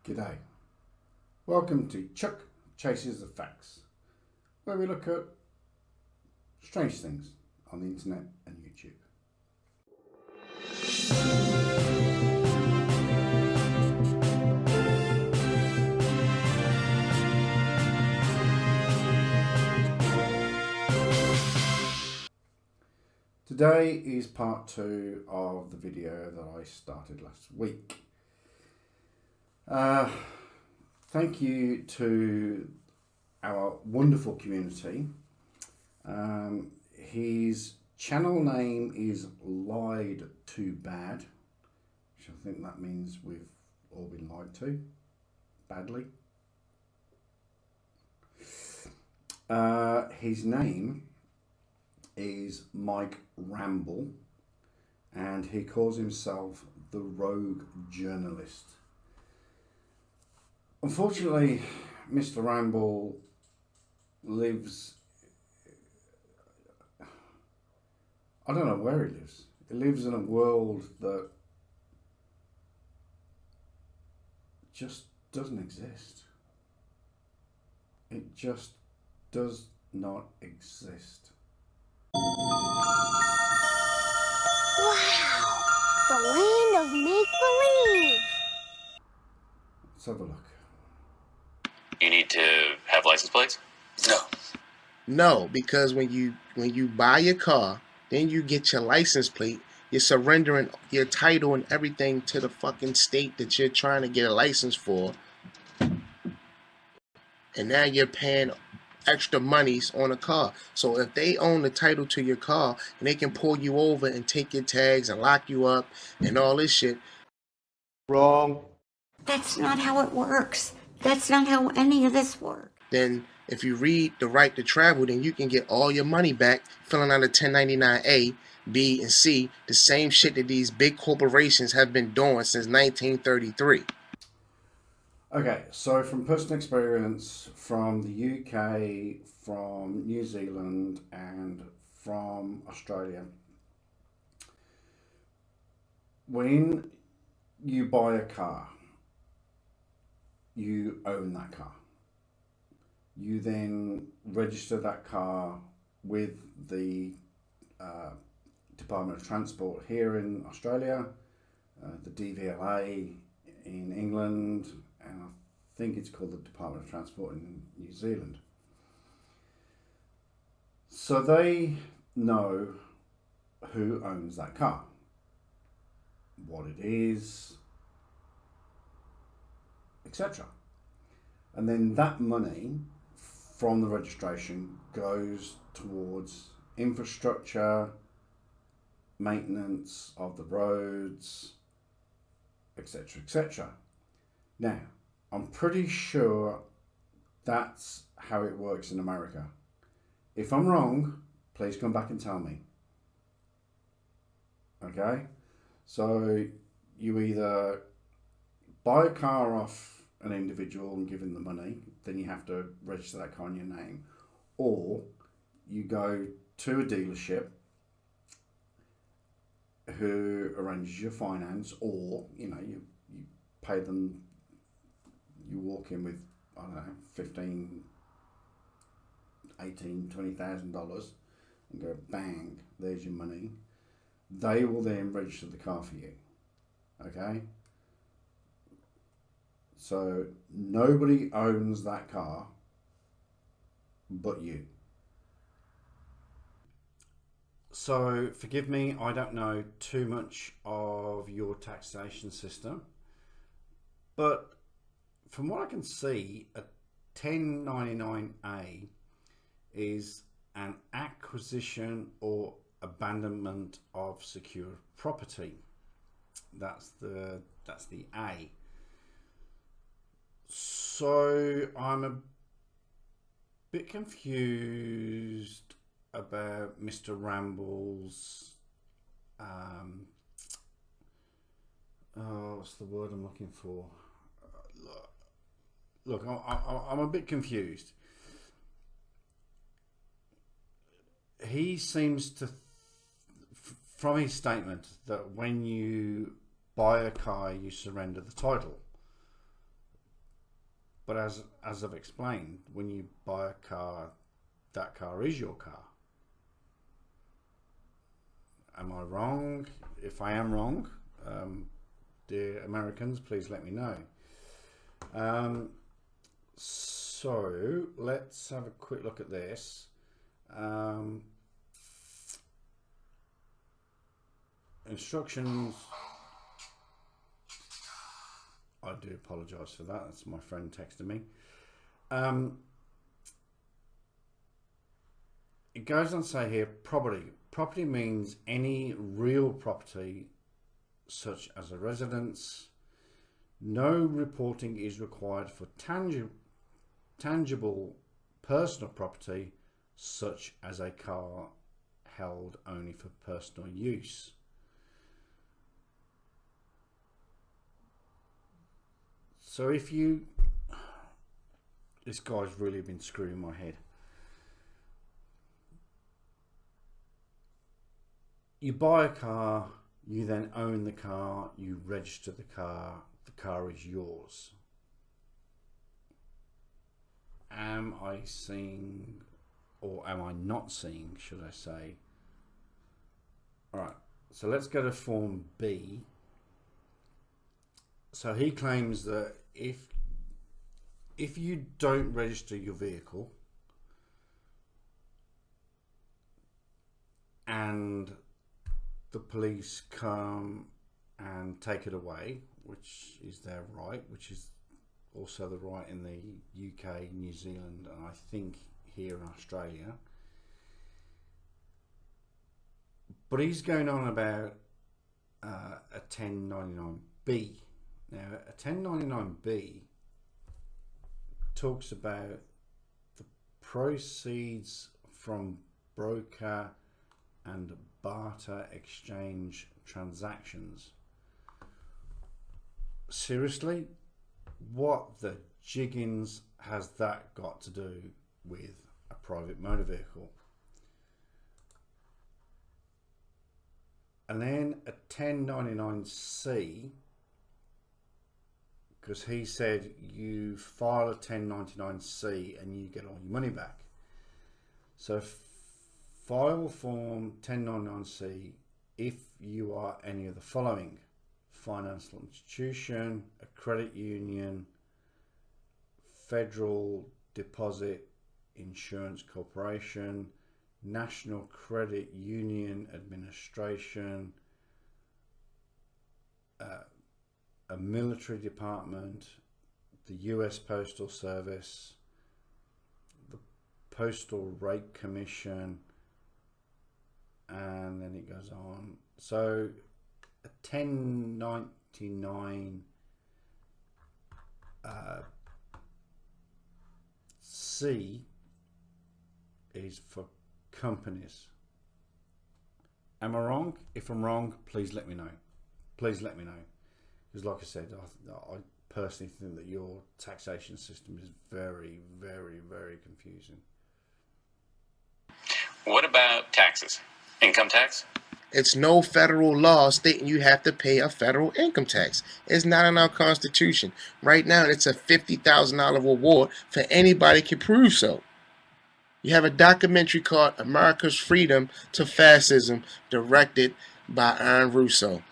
G'day. Welcome to Chuck Chases the Facts, where we look at strange things on the internet and YouTube. Today is part 2 of the video that I started last week. Thank you to our wonderful community. His channel name is Lied to Bad, which I think that means we've all been lied to badly. His name is Mike Ramble, and he calls himself the Rogue Journalist. Unfortunately, Mr. Ramble lives, I don't know where he lives. He lives in a world that just doesn't exist. It just does not exist. Wow! The land of make-believe! Let's have a look. You need to have license plates? No, because when you buy your car, then you get your license plate, you're surrendering your title and everything to the fucking state that you're trying to get a license for. And now you're paying extra monies on a car. So if they own the title to your car and they can pull you over and take your tags and lock you up and all this shit. Wrong. That's not how it works. That's not how any of this works. Then if you read the right to travel, then you can get all your money back filling out a 1099A, B, and C, the same shit that these big corporations have been doing since 1933. Okay, so from personal experience from the UK, from New Zealand, and from Australia, when you buy a car, you own that car. You then register that car with the Department of Transport here in Australia, the DVLA in England, and I think it's called the Department of Transport in New Zealand. So they know who owns that car, what it is, etc. And then that money from the registration goes towards infrastructure, maintenance of the roads, etc., etc. Now, I'm pretty sure that's how it works in America. If I'm wrong, please come back and tell me. Okay? So you either buy a car off an individual and give him the money, then you have to register that car in your name, or you go to a dealership who arranges your finance, or you pay them. You walk in with, I don't know, $15,000, $18,000, $20,000 and go bang, there's your money. They will then register the car for you. Okay? So nobody owns that car but you. So forgive me, I don't know too much of your taxation system, but from what I can see, a 1099A is an acquisition or abandonment of secure property. That's the A. So I'm a bit confused about Mr. Ramble's what's the word I'm looking for? Look, I'm a bit confused. He seems to, from his statement, that when you buy a car, you surrender the title. But as I've explained, when you buy a car, that car is your car. Am I wrong? If I am wrong, dear Americans, please let me know. So let's have a quick look at this. Instructions. I do apologise for that. That's my friend texting me. It goes on to say here, property. Property means any real property, such as a residence. No reporting is required for tangible personal property, such as a car held only for personal use. So if you... This guy's really been screwing my head. You buy a car, you then own the car, you register the car is yours. Am I seeing, or am I not seeing, should I say? Alright, so let's go to Form B. So he claims that if you don't register your vehicle and the police come and take it away, which is their right, which is also the right in the UK, New Zealand, and I think here in Australia. But he's going on about a 1099B. Now, a 1099B talks about the proceeds from broker and barter exchange transactions. Seriously, what the jiggins has that got to do with a private motor vehicle? And then a 1099C, because he said you file a 1099C and you get all your money back. So file form 1099C if you are any of the following: financial institution, a credit union, federal deposit insurance corporation, National Credit Union Administration, a military department, the US Postal Service, the Postal Rate Commission, and then it goes on. So a 1099 C is for companies. Am I wrong? If I'm wrong, please let me know. Please let me know. Because like I said, I personally think that your taxation system is very, very, very confusing. What about taxes? Income tax? It's no federal law stating you have to pay a federal income tax. It's not in our Constitution. Right now, it's a $50,000 reward for anybody can prove so. You have a documentary called America's Freedom to Fascism, directed by Aaron Russo.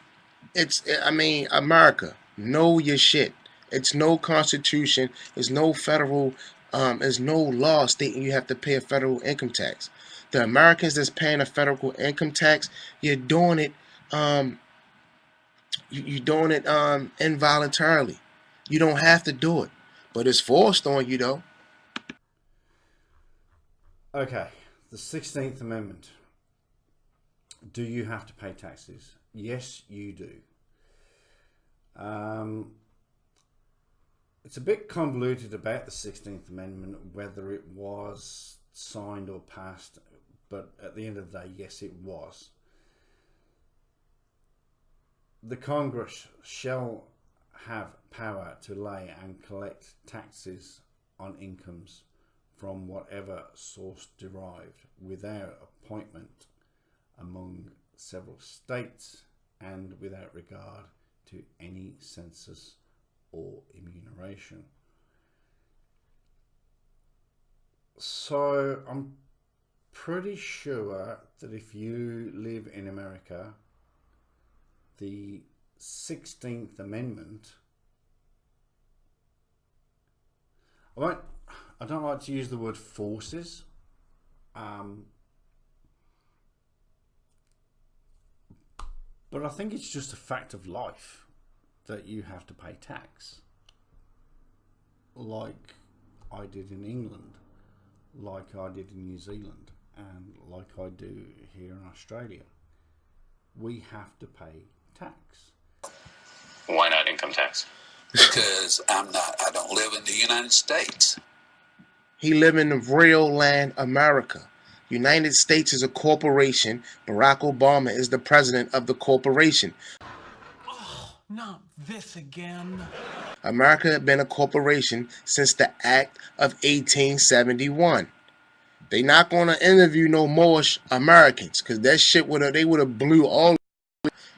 America, know your shit. It's no Constitution. There's no federal, there's no law stating you have to pay a federal income tax. The Americans that's paying a federal income tax, you're doing it, involuntarily. You don't have to do it, but it's forced on you though. Okay, the 16th Amendment. Do you have to pay taxes? Yes, you do. It's a bit convoluted about the 16th Amendment, whether it was signed or passed, but at the end of the day, yes, it was. The Congress shall have power to lay and collect taxes on incomes from whatever source derived, without appointment among several states and without regard to any census or enumeration. So I'm pretty sure that if you live in America, the 16th Amendment, I don't like to use the word forces, but I think it's just a fact of life that you have to pay tax, like I did in England, like I did in New Zealand, and like I do here in Australia. We have to pay tax. Why not income tax? Because I don't live in the United States. He live in the real land, America. United States is a corporation. Barack Obama is the president of the corporation. Oh, not this again. America had been a corporation since the Act of 1871. They not gonna interview no Moorish Americans, cause that shit they would have blew all.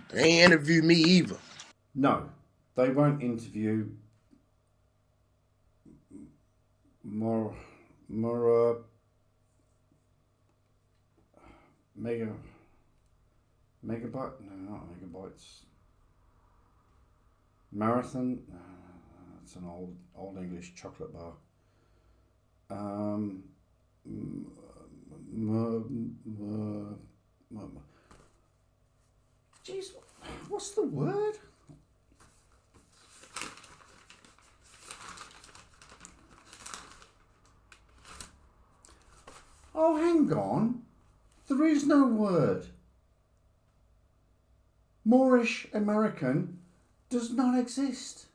They ain't interviewed me either. No, they won't interview megabytes. No, not megabytes. Marathon. It's an old English chocolate bar. Jeez, what's the word? Oh, hang on. There is no word. Moorish American does not exist.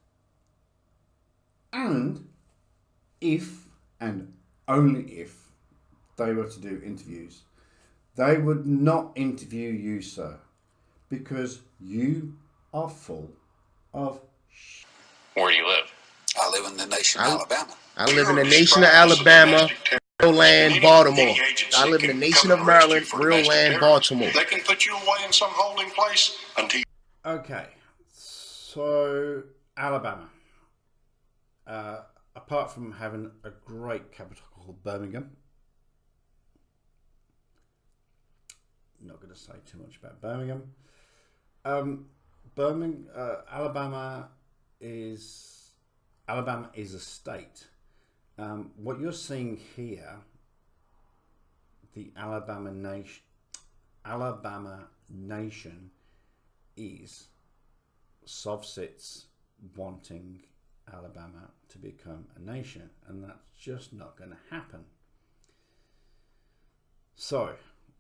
And if, and only if, they were to do interviews, they would not interview you, sir, because you are full of shit. Where do you live? I live in the nation of Alabama. I live in the nation of Alabama, real land, Baltimore. I live in the nation of Maryland, real land, Baltimore. They can put you away in some holding place until you... Okay, so Alabama. Apart from having a great capital called Birmingham, not going to say too much about Birmingham. Alabama is a state. What you're seeing here, the Alabama nation is Sovsits wanting Alabama to become a nation, and that's just not going to happen. So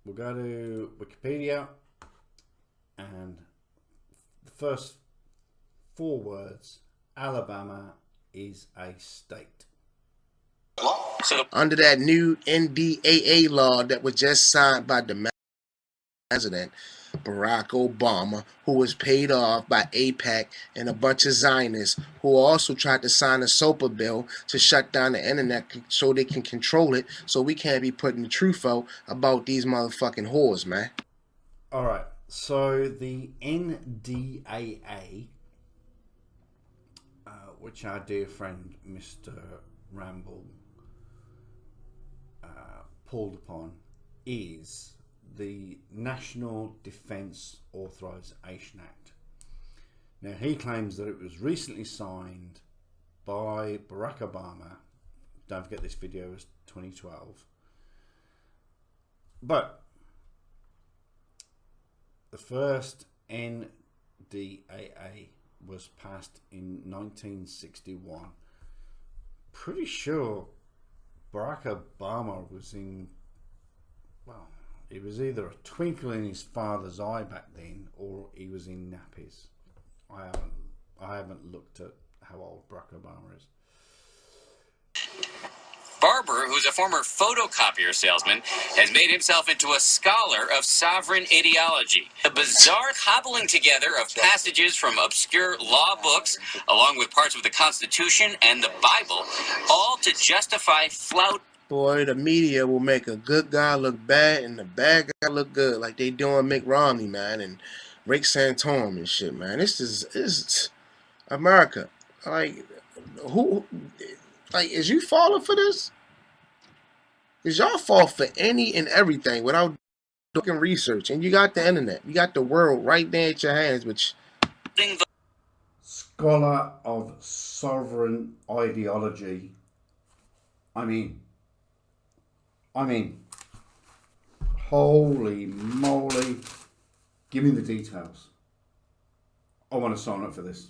we'll go to Wikipedia, and the first 4 words: Alabama is a state. So Under that new NDAA law that was just signed by the president, Barack Obama, who was paid off by AIPAC and a bunch of Zionists who also tried to sign a SOPA bill to shut down the internet so they can control it, so we can't be putting the truth out about these motherfucking whores, man. All right, so the NDAA, which our dear friend Mr. Ramble pulled upon, is the National Defense Authorization Act. Now, he claims that it was recently signed by Barack Obama. Don't forget, this video was 2012. But the first NDAA was passed in 1961. Pretty sure Barack Obama was in, well, it was either a twinkle in his father's eye back then, or he was in nappies. I haven't looked at how old Barack Obama is. Barber, who's a former photocopier salesman, has made himself into a scholar of sovereign ideology. A bizarre cobbling together of passages from obscure law books, along with parts of the Constitution and the Bible, all to justify flout. Boy, the media will make a good guy look bad and the bad guy look good, like they doing Mick Romney, man, and Rick Santorum and shit, man. This is America. Like, who? Like, is you falling for this? Because y'all fall for any and everything without doing research. And you got the internet. You got the world right there at your hands, which... Scholar of sovereign ideology. I mean, holy moly. Give me the details. I want to sign up for this.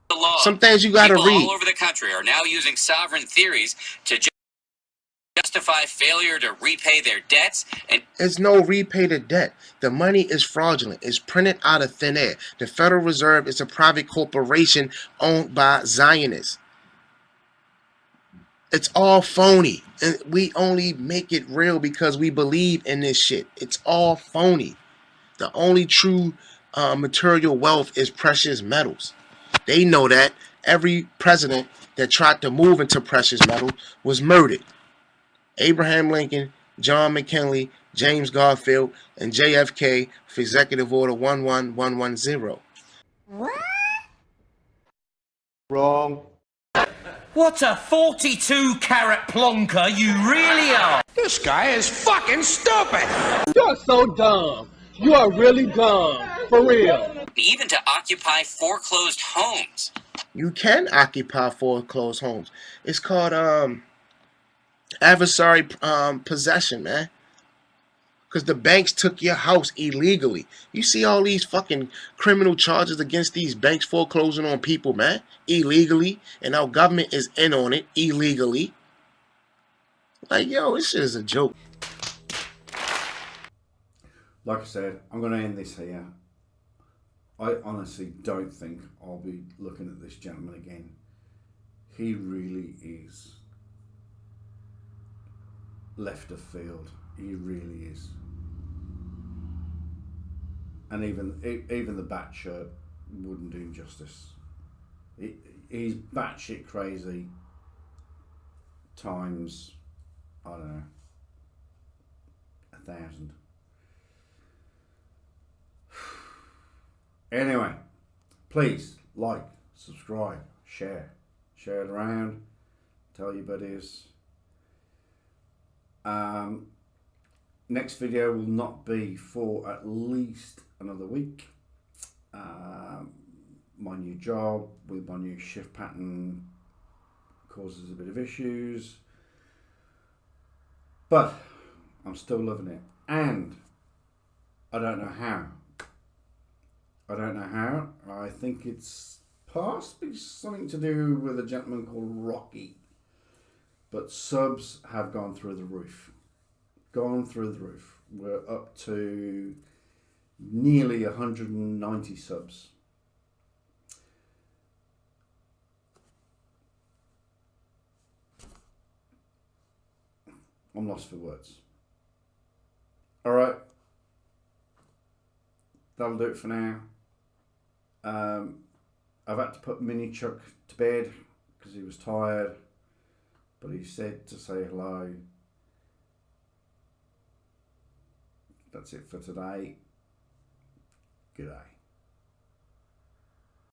The law. Some things you got to People read. all over the country are now using sovereign theories to justify failure to repay their debts. And There's no repay the debt. The money is fraudulent. It's printed out of thin air. The Federal Reserve is a private corporation owned by Zionists. It's all phony. And we only make it real because we believe in this shit. It's all phony. The only true material wealth is precious metals. They know that. Every president that tried to move into precious metal was murdered. Abraham Lincoln, John McKinley, James Garfield, and JFK for Executive Order 11110. What? Wrong. What a 42-carat plonker you really are! This guy is fucking stupid. You're so dumb. You are really dumb. For real. even to occupy foreclosed homes. You can occupy foreclosed homes. It's called adversary possession, man. Because the banks took your house illegally. You see all these fucking criminal charges against these banks foreclosing on people, man, illegally, and our government is in on it illegally. Like, yo, this shit is a joke. Like I said, I'm going to end this here. I honestly don't think I'll be looking at this gentleman again. He really is left of field. He really is. And even the bat shirt wouldn't do him justice. He's batshit crazy times, I don't know, 1,000. Anyway, please like, subscribe, share it around, tell your buddies. Next video will not be for at least another week. My new job with my new shift pattern causes a bit of issues, but I'm still loving it, and I don't know how. I think it's possibly something to do with a gentleman called Rocky, but subs have gone through the roof. We're up to nearly 190 subs. I'm lost for words. Alright. That'll do it for now. I've had to put Mini Chuck to bed because he was tired, but he said to say hello. That's it for today. Good day.